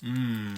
Hmm.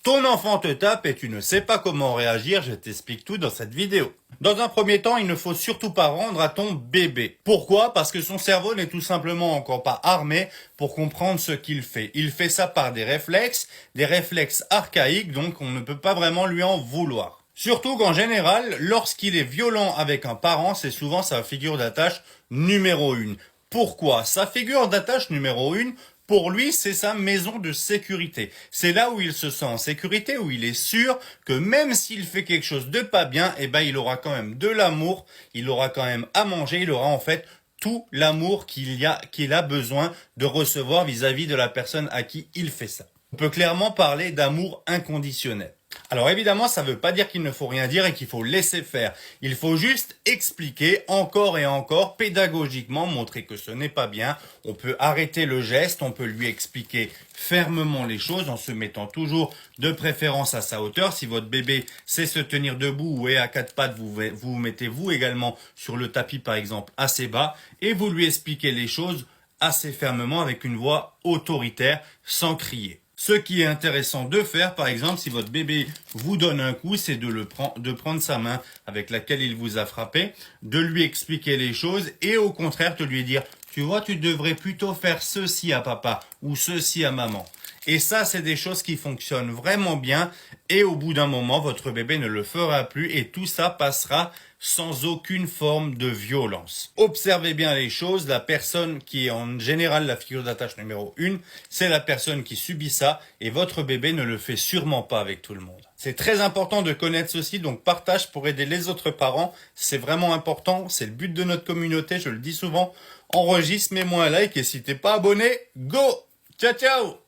Ton enfant te tape et tu ne sais pas comment réagir, je t'explique tout dans cette vidéo. Dans un premier temps, il ne faut surtout pas rendre à ton bébé. Pourquoi? Parce que son cerveau n'est tout simplement encore pas armé pour comprendre ce qu'il fait. Il fait ça par des réflexes archaïques, donc on ne peut pas vraiment lui en vouloir. Surtout qu'en général, lorsqu'il est violent avec un parent, c'est souvent sa figure d'attache numéro 1. Pourquoi? Sa figure d'attache numéro 1, pour lui, c'est sa maison de sécurité. C'est là où il se sent en sécurité, où il est sûr que même s'il fait quelque chose de pas bien, eh ben, il aura quand même de l'amour, il aura quand même à manger, il aura en fait tout l'amour qu'il a besoin de recevoir vis-à-vis de la personne à qui il fait ça. On peut clairement parler d'amour inconditionnel. Alors évidemment, ça ne veut pas dire qu'il ne faut rien dire et qu'il faut laisser faire. Il faut juste expliquer encore et encore, pédagogiquement, montrer que ce n'est pas bien. On peut arrêter le geste, on peut lui expliquer fermement les choses en se mettant toujours de préférence à sa hauteur. Si votre bébé sait se tenir debout ou est à quatre pattes, vous mettez vous également sur le tapis par exemple assez bas et vous lui expliquez les choses assez fermement avec une voix autoritaire sans crier. Ce qui est intéressant de faire, par exemple, si votre bébé vous donne un coup, c'est de prendre sa main avec laquelle il vous a frappé, de lui expliquer les choses et au contraire de lui dire, tu vois, tu devrais plutôt faire ceci à papa ou ceci à maman. Et ça, c'est des choses qui fonctionnent vraiment bien et au bout d'un moment, votre bébé ne le fera plus et tout ça passera sans aucune forme de violence. Observez bien les choses, la personne qui est en général la figure d'attache numéro 1, c'est la personne qui subit ça et votre bébé ne le fait sûrement pas avec tout le monde. C'est très important de connaître ceci, donc partage pour aider les autres parents, c'est vraiment important, c'est le but de notre communauté, je le dis souvent, enregistre, mets-moi un like et si t'es pas abonné, go! Ciao ciao!